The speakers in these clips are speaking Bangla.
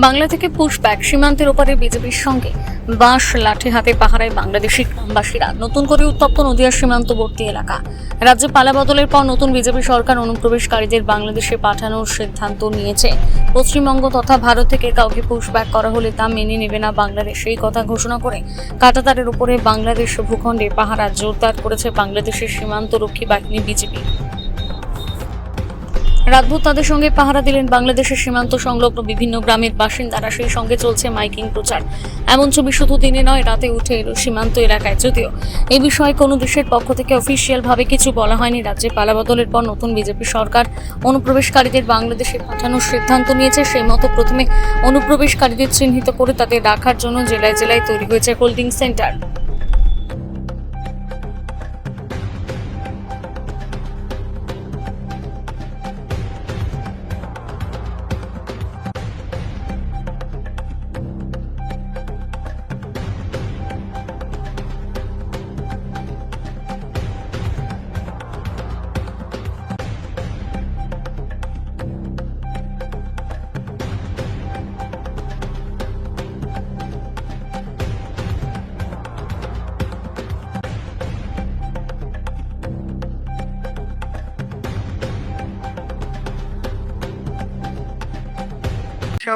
বাংলা থেকে পুশব্যাক সীমান্তের ওপারে বিজেপির সঙ্গে বাঁশ লাঠি হাতে পাহারায় বাংলাদেশি গ্রামবাসীরা। নতুন করে উত্তপ্ত নদিয়ার সীমান্তবর্তী এলাকা। রাজ্যে পালাবদলের পর নতুন বিজেপি সরকার অনুপ্রবেশকারীদের বাংলাদেশে পাঠানোর সিদ্ধান্ত নিয়েছে। পশ্চিমবঙ্গ তথা ভারত থেকে কাউকে পুশব্যাক করা হলে তা মেনে নেবে না বাংলাদেশ, এই কথা ঘোষণা করে কাঁটাতারের উপরে বাংলাদেশ ভূখণ্ডে পাহারা জোরদার করেছে বাংলাদেশের সীমান্তরক্ষী বাহিনী বিজেপি। রাতভর তাদের সঙ্গে পাহারা দিলেন বাংলাদেশের সীমান্ত সংলগ্ন বিভিন্ন গ্রামের বাসিন্দারা। সেই সঙ্গে চলছে মাইকিং প্রচার। এমন ছবি শুধু দিনে নয়, রাতে উঠে এলো সীমান্ত এলাকায়। যদিও এই বিষয়ে কোনো দেশের পক্ষ থেকে অফিসিয়াল ভাবে কিছু বলা হয়নি, রাজ্যে পালাবদলের পর নতুন বিজেপি সরকার অনুপ্রবেশকারীদের বাংলাদেশে পাঠানোর সিদ্ধান্ত নিয়েছে। সেই মতো প্রথমে অনুপ্রবেশকারীদের চিহ্নিত করে তাদের রাখার জন্য জেলায় জেলায় তৈরি হয়েছে হোল্ডিং সেন্টার।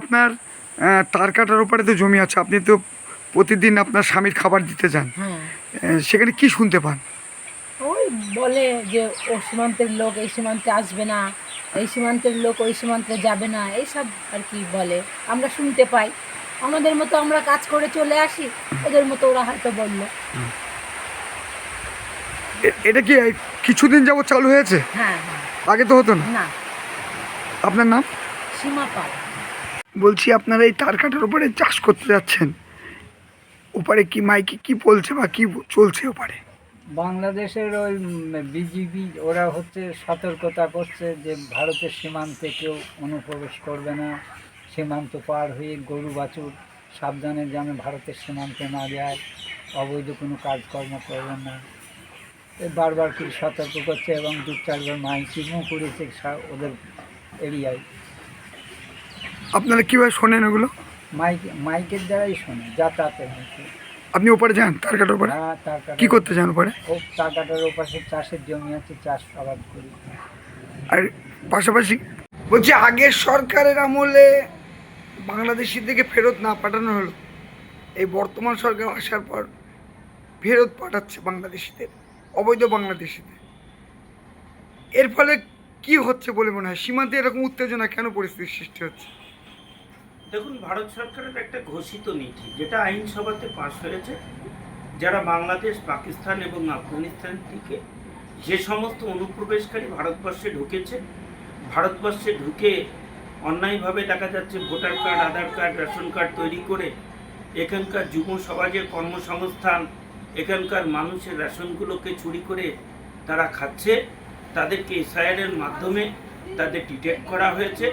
আপনার তার কাটার ওপারে তো জমি আছে, আপনি তো প্রতিদিন আপনার স্বামীর খাবার দিতে যান। সেখানে কি শুনতে পান? ওই বলে যে ও সীমান্তের লোক এই সীমান্তে আসবে না, এই সীমান্তের লোক ওই সীমান্তে যাবে না, এইসব আর কি বলে, আমরা শুনতে পাই। আমাদের মতো আমরা কাজ করে চলে আসি, ওদের মতো ওরা হয়তো বললো। এটা কি কিছুদিন যাবত চালু হয়েছে? হ্যাঁ হ্যাঁ। আগে তো হতো না? না। আপনার নাম? সীমা পাল। বলছি, আপনারা এই তার কাটার ওপারে চাষ করতে যাচ্ছেন, ওপারে কি মাইকে কি বলছে বা কি চলছে ওপারে? বাংলাদেশের ওই বিজিবি ওরা হচ্ছে সতর্কতা করছে যে ভারতের সীমান্তে কেউ অনুপ্রবেশ করবে না, সীমান্ত পার হয়ে গরু বাছুর সাবধানে যেন ভারতের সীমান্তে না যায়, অবৈধ কোনো কাজকর্ম করবে না, বারবার করে সতর্ক করছে এবং 2-4বার মাইকিংও করেছে ওদের এরিয়ায়। আপনারা কীভাবে শোনেন ওগুলো? মাইকের দ্বারাই শোনে, যাতায়াতের মধ্যে। আপনি ওপারে যান তার কাটার ওপারে? হ্যাঁ, তার কি করতে যান ওপারে? ও তার কাটার ওপাশে চাষের জমি আছে, চাষ আবাদ করি। আর পাশাপাশি বলছি, আগের সরকারের আমলে বাংলাদেশিদেরকে ফেরত না পাঠানো হলো, এই বর্তমান সরকার আসার পর ফেরত পাঠাচ্ছে বাংলাদেশিদের, অবৈধ বাংলাদেশিদের। এর ফলে কি হচ্ছে বলে মনে হয়? সীমান্তে এরকম উত্তেজনা কেন পরিস্থিতির সৃষ্টি হচ্ছে? দেখুন, ভারত সরকারের একটা ঘোষিত নীতি যেটা আইনসভাতে পাশ হয়েছে, যারা বাংলাদেশ, পাকিস্তান এবং আফগানিস্তান থেকে যে সমস্ত অনুপ্রবেশকারী ভারতবর্ষে ঢুকেছে, ভারতবর্ষে ঢুকে অন্যায়ভাবে দেখা যাচ্ছে ভোটার কার্ড, আধার কার্ড, রেশন কার্ড তৈরি করে এখানকার যুব সমাজের কর্মসংস্থান, এখানকার মানুষের রেশনগুলোকে চুরি করে তারা খাচ্ছে, তাদেরকে এসআইআরের মাধ্যমে তাদের ডিটেক্ট করা হয়েছে,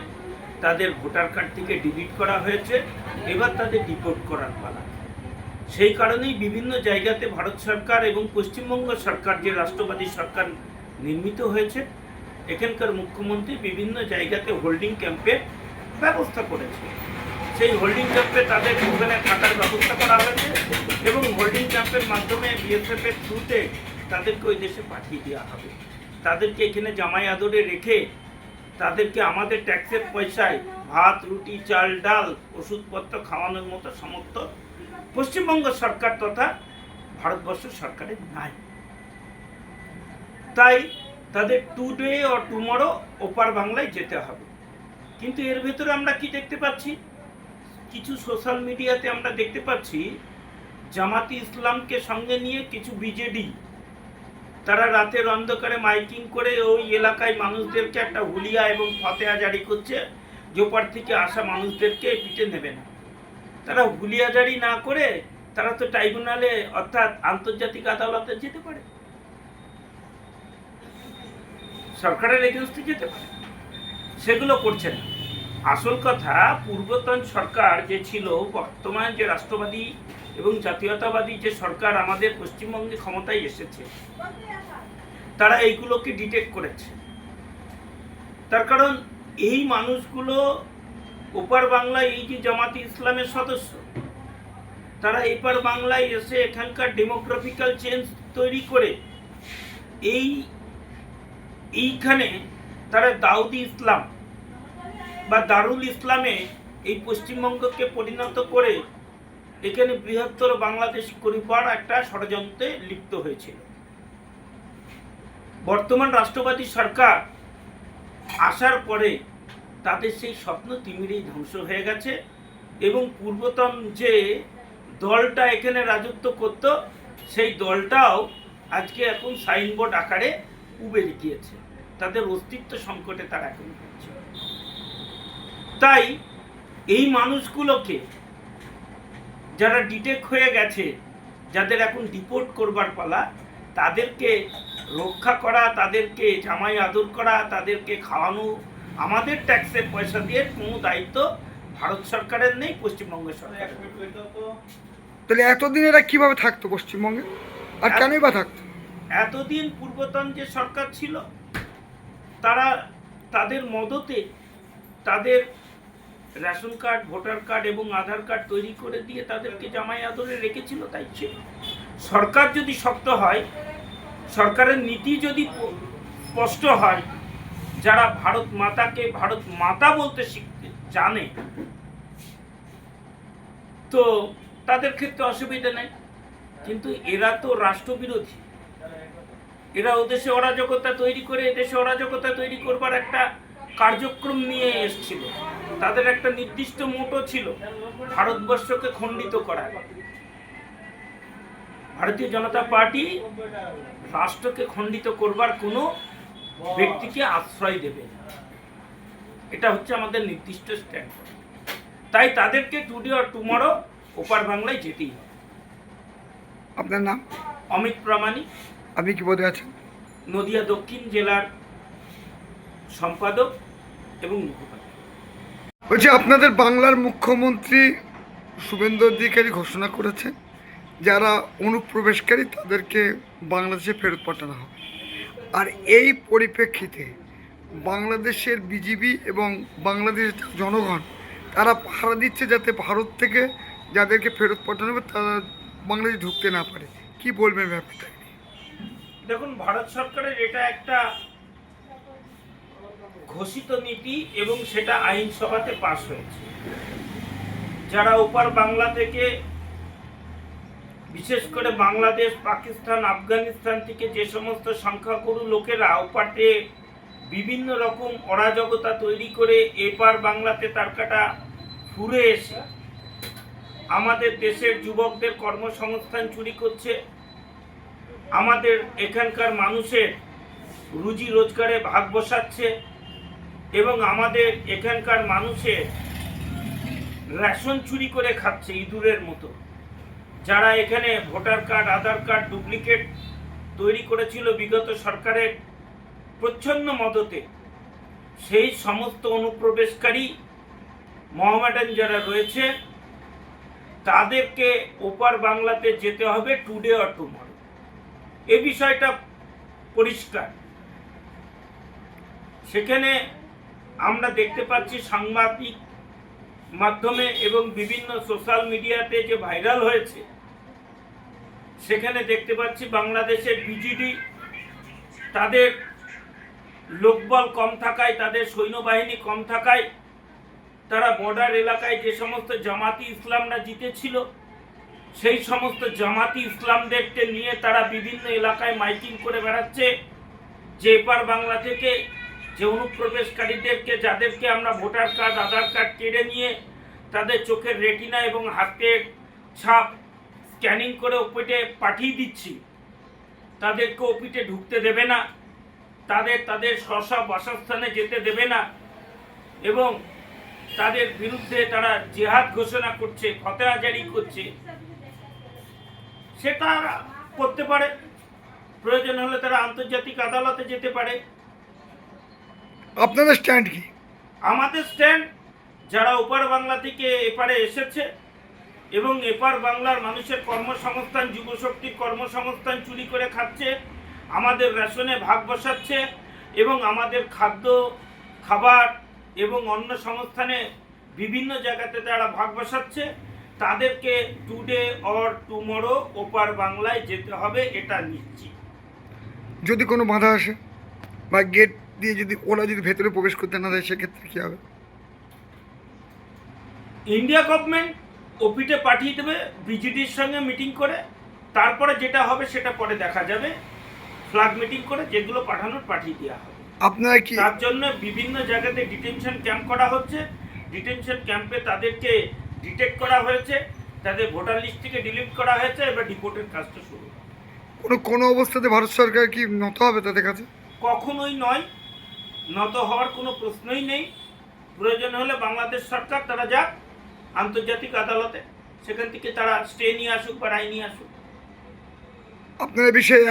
তাদের ভোটার কার্ড থেকে ডিলিট করা হয়েছে, এবার তাদের ডিপোর্ট করার পালা। সেই কারণেই বিভিন্ন জায়গাতে ভারত সরকার এবং পশ্চিমবঙ্গ সরকার, যে রাষ্ট্রবাদী সরকার নির্মিত হয়েছে, এখানকার মুখ্যমন্ত্রী বিভিন্ন জায়গাতে হোল্ডিং ক্যাম্পের ব্যবস্থা করেছে। সেই হোল্ডিং ক্যাম্পে তাদের ওখানে থাকার ব্যবস্থা করা হয়েছে এবং হোল্ডিং ক্যাম্পের মাধ্যমে বিএসএফের থ্রুতে তাদেরকে ওই দেশে পাঠিয়ে দেওয়া হবে। তাদেরকে এখানে জামাই আদরে রেখে তাদেরকে আমাদের ট্যাক্সের পয়সায় ভাত, রুটি, চাল, ডাল, ওষুধপত্র খাওয়ানোর মতো সমর্থ পশ্চিমবঙ্গ সরকার তথা ভারতবর্ষ সরকারের নাই। তাই তাদের টুডে অর টুমরো ওপার বাংলায় যেতে হবে। কিন্তু এর ভেতরে আমরা কি দেখতে পাচ্ছি? কিছু সোশ্যাল মিডিয়াতে আমরা দেখতে পাচ্ছি জামাতি ইসলামকে সঙ্গে নিয়ে কিছু বিজেডি তারা রাতের অন্ধকারে মাইকিং করে ওই এলাকায় মানুষদেরকে একটা হুলিয়া এবং ফতেয়া জারি করছে যে ওপার থেকে আসা মানুষদেরকে পিটে নেবে না। তারা হুলিয়া জারি না করে তারা তো ট্রাইব্যুনালে অর্থাৎ আন্তর্জাতিক আদালতে যেতে পারে, সরকারের এগেন্স্টে যেতে পারে, সেগুলো করছে না। আসল কথা, পূর্বতন সরকার যে ছিল, বর্তমান যে রাষ্ট্রবাদী এবং জাতীয়তাবাদী যে সরকার আমাদের পশ্চিমবঙ্গে ক্ষমতায় এসেছে, তারা এইগুলোকে ডিটেক্ট করেছে। তার কারণ এই মানুষগুলো ওপার বাংলায় এই যে জামাতি ইসলামের সদস্য, তারা এপার বাংলায় এসে এখানকার ডেমোগ্রাফিক্যাল চেঞ্জ তৈরি করে এইখানে তারা দাউদি ইসলাম বা দারুল ইসলামে এই পশ্চিমবঙ্গকে পরিণত করে এখানে বৃহত্তর বাংলাদেশ করিবার একটা ষড়যন্ত্রে লিপ্ত হয়েছিল। বর্তমান রাষ্ট্রবাদী সরকার আসার পরে তাদের সেই স্বপ্ন তিমিরেই ধ্বংস হয়ে গেছে এবং পূর্বতন যে দলটা এখানে রাজত্ব করত সেই দলটাও আজকে এখন সাইনবোর্ড আকারে উবে গিয়েছে, তাদের অস্তিত্ব সংকটে তারা এখন পড়ছে। তাই এই মানুষগুলোকে যারা ডিটেক্ট হয়ে গেছে, যাদের এখন ডিপোর্ট করবার পালা, তাদেরকে রক্ষা করা, তাদেরকে জামাই আদর করা, তাদেরকে খাওয়ানো আমাদের ট্যাক্সের পয়সা দিয়ে কোনো দায়িত্ব ভারত সরকারের নেই, পশ্চিমবঙ্গ সরকারের। তাহলে এতদিন এরা কিভাবে থাকতো পশ্চিমবঙ্গে, আর কেনই বা থাকতো? এতদিন পূর্বতন যে সরকার ছিল তারা তাদের মদতে তাদের রেশন কার্ড, ভোটার কার্ড এবং আধার কার্ড তৈরি করে দিয়ে তাদেরকে জামাই আদরে রেখেছিল, তাই ছিল। সরকার যদি শক্ত হয়, সরকারের নীতি যদি স্পষ্ট হয়, যারা ভারত মাতাকে ভারত মাতা বলতে শিখতে জানে, তো তাদের ক্ষেত্রে অসুবিধা নেই। কিন্তু এরা তো রাষ্ট্রবিরোধী, এরা ওদেশে অরাজকতা তৈরি করে এদেশে অরাজকতা তৈরি করবার একটা কার্যক্রম নিয়ে এসেছিল। তাদের একটা নির্দিষ্ট মোটো ছিল, ভারতবর্ষকে খণ্ডিত করা। ভারতীয় জনতা পার্টি রাষ্ট্রকে খণ্ডিত করবার কোনো ব্যক্তিকে আশ্রয় দেবে না, এটা হচ্ছে আমাদের নির্দিষ্ট স্ট্যান্ড। তাই তাদেরকে টুডে অর টুমরো ওপার বাংলায় যেতেই হবে। আপনার নাম? অমিত প্রামাণিক। আপনি কি পদে আছেন? নদিয়া দক্ষিণ জেলার সম্পাদক এবং মুখপাত্র। বলছি, আপনাদের বাংলার মুখ্যমন্ত্রী শুভেন্দু অধিকারী ঘোষণা করেছে যারা অনুপ্রবেশকারী তাদেরকে বাংলাদেশে ফেরত পাঠানো হবে, আর এই পরিপ্রেক্ষিতে বাংলাদেশের বিজিবি এবং বাংলাদেশের জনগণ তারা পাহারা দিচ্ছে যাতে ভারত থেকে যাদেরকে ফেরত পাঠানো হবে তারা বাংলাদেশে ঢুকতে না পারে। কি বলবেন ব্যাপারটা? দেখুন, ভারত সরকারের এটা একটা ঘোষিত নীতি এবং সেটা আইনসভাতে পাশ হয়েছে। যারা ওপার বাংলা থেকে, বিশেষ করে বাংলাদেশ, পাকিস্তান, আফগানিস্তান থেকে যে সমস্ত সংখ্যাগুরু লোকেরা ওপারে বিভিন্ন রকম অরাজকতা তৈরি করে এপার বাংলাতে তার কাটা ফুরে এসে আমাদের দেশের যুবকদের কর্মসংস্থান চুরি করছে, আমাদের এখানকার মানুষের রুজি রোজগারে ভাগ বসাচ্ছে এবং আমাদের এখানকার মানুষের রেশন চুরি করে খাচ্ছে ইঁদুরের মতো। যারা এখানে ভোটার কার্ড, আধার কার্ড ডুপ্লিকেট তৈরি করেছিল বিগত সরকারের প্রচ্ছন্ন মদতে, সেই সমস্ত অনুপ্রবেশকারী মোহামেডান যারা রয়েছে তাদেরকে ওপার বাংলাতে যেতে হবে টুডে অর টুমরো। এই বিষয়টা পরিষ্কার। সেখানে আমরা দেখতে পাচ্ছি সাংবাদিক মাধ্যমে এবং বিভিন্ন সোশ্যাল মিডিয়াতে যে ভাইরাল হয়েছে, সেখানে দেখতে পাচ্ছি বাংলাদেশের বিজিডি তাদের লোকবল কম থাকায়, তাদের সৈন্যবাহিনী কম থাকায় তারা বর্ডার এলাকায় যে সমস্ত জামাতি ইসলামরা জিতেছিল সেই সমস্ত জামাতি ইসলামদেরকে নিয়ে তারা বিভিন্ন এলাকায় মাইকিং করে বেড়াচ্ছে যে এপার বাংলা থেকে যে অনুপ্রবেশকারীদেরকে, যাদেরকে আমরা ভোটার কার্ড, আধার কার্ড কেড়ে নিয়ে তাদের চোখের রেটিনা এবং হাতের ছাপ স্ক্যানিং করে ওপিটে পাঠিয়ে দিচ্ছি, তাদেরকে ওপিটে ঢুকতে দেবে না, তাদের স্ব বাসস্থানে যেতে দেবে না এবং তাদের বিরুদ্ধে তারা জিহাদ ঘোষণা করছে, ফতোয়া জারি করছে। সেটা করতে পারে, প্রয়োজন হলে তারা আন্তর্জাতিক আদালতে যেতে পারে। আপনাদের স্ট্যান্ড কি? আমাদের স্ট্যান্ড, যারা ওপার বাংলা থেকে এপারে এসেছে এবং এপার বাংলার মানুষের কর্মসংস্থান, যুবশক্তির কর্মসংস্থান চুরি করে খাচ্ছে, আমাদের রেশনে ভাগ বসাচ্ছে এবং আমাদের খাদ্য, খাবার এবং অন্য সংস্থানে বিভিন্ন জায়গাতে তারা ভাগ বসাচ্ছে, তাদেরকে টুডে অর টুমরো ওপার বাংলায় যেতে হবে, এটা নিশ্চিত। যদি কোনো বাধা আসে বা গেট দিয়ে যদি ওরা যদি ভেতরে প্রবেশ করতে না দেয় সেক্ষেত্রে কী হবে? ইন্ডিয়া গভর্নমেন্ট ওপিটে পাঠিয়ে দেবে বিজেডির সঙ্গে মিটিং করে, তারপরে যেটা হবে সেটা পরে দেখা যাবে। ফ্ল্যাগ মিটিং করে যেগুলো পাঠানোর পাঠিয়ে দেওয়া হবে। আপনারা কি তার জন্য বিভিন্ন জায়গাতে ডিটেনশন ক্যাম্প করা হচ্ছে। ডিটেনশন ক্যাম্পে তাদেরকে ডিটেক্ট করা হয়েছে, তাদের ভোটার লিস্ট থেকে ডিলিট করা হয়েছে, এবার ডিপোর্টের কাজটা শুরু হবে। কোনো অবস্থাতে ভারত সরকার কি নত হবে তাদের কাছে? কখনোই নয়, নত হওয়ার কোনো প্রশ্নই নেই। প্রয়োজন হলে বাংলাদেশ সরকার তারা যাক আন্তর্জাতিক আদালতে, সেখান থেকে তারা স্টে নিয়ে আসুক বা রায় নিয়ে আসুক। আপনার বিষয়ে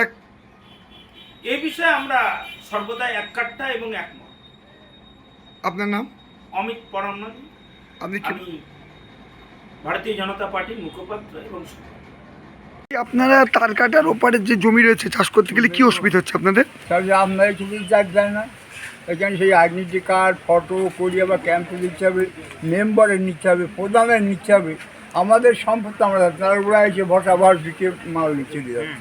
এই বিষয়ে আমরা সর্বদাই এককাট্টা এবং একমত। আপনার নাম? অমিত পরমাণু, আপনি কি আমি ভারতীয় জনতা পার্টির মুখপাত্র এবং আপনারা তার কাটার ওপারের যে জমি রয়েছে চাষ করতে গেলে কি অসুবিধা হচ্ছে আপনাদের? তাহলে আপনার কিছু চার্জ যায় না, এখানে সেই আইডেন্টি কার্ড, ফটো করিয়ে বা ক্যাম্পে নিচ্ছে হবে, মেম্বারের নিচ্ছে হবে, প্রধানের নিচ্ছে হবে। আমাদের সম্পত্তি আমরা তারা এসে ভোটাভার দিকে মাল নিচ্ছে দিয়ে যাচ্ছে।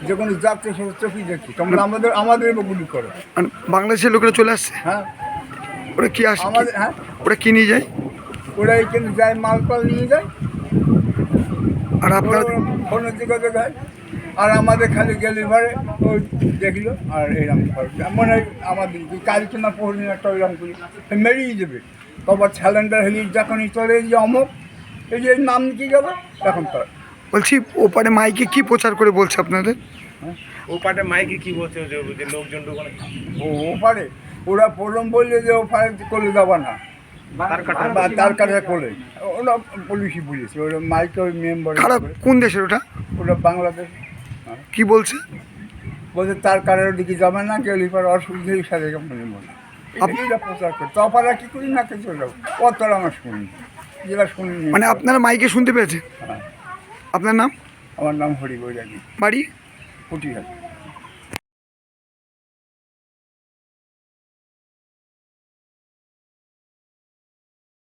যে কোনো যাত্রা সমস্ত কি দেখছি তোমরা আমাদের গুলি করো। মানে বাংলাদেশের লোকেরা চলে আসছে, হ্যাঁ ওরা কি আসে? আমাদের, হ্যাঁ ওরা কি নিয়ে যায়? ওরা এখানে যায়, মালপাল নিয়ে যায়, আর আপনার ফোনের দিকে দেখায়। আর আমাদের খালি গেলে ঘরে ওই দেখলো আর এরকম করে মনে হয় আমাদের কালকে না পড়লি একটা ওইরকম করি মেরিয়ে দেবে। তারপর স্যালেন্ডার হেলি যখনই চলে যে অমুক এই যে নাম কি গেল তখন তো বলছি ওপারে মাইকে কি প্রচার করে বলছে আপনাদের? ও পাটে মাইকে কি বলছে যে লোকজন ঢোকানো ও পারে ওরা প্রথম বললে যে ও পারে করলে যাবা না, তার কাছে করলে ওরা পুলিশই বলেছে ওরা মাইকে ওই মেম্বার। খারাপ কোন দেশের ওটা? ওরা বাংলাদেশ। কি বলছে? বলছে তার কারোর দিকে যাবে না, গেলে পর অসুবিধার সাথে মনে মনে এটা প্রচার করে তপারা কি করি না কিছু যাবো অতটা আমার শুনি যেটা শুনি। মানে আপনারা মাইকে শুনতে পেয়েছে? হ্যাঁ। আপনার নাম? আমার নাম হরি বৈরাগী, বাড়ি? কুটিহাট।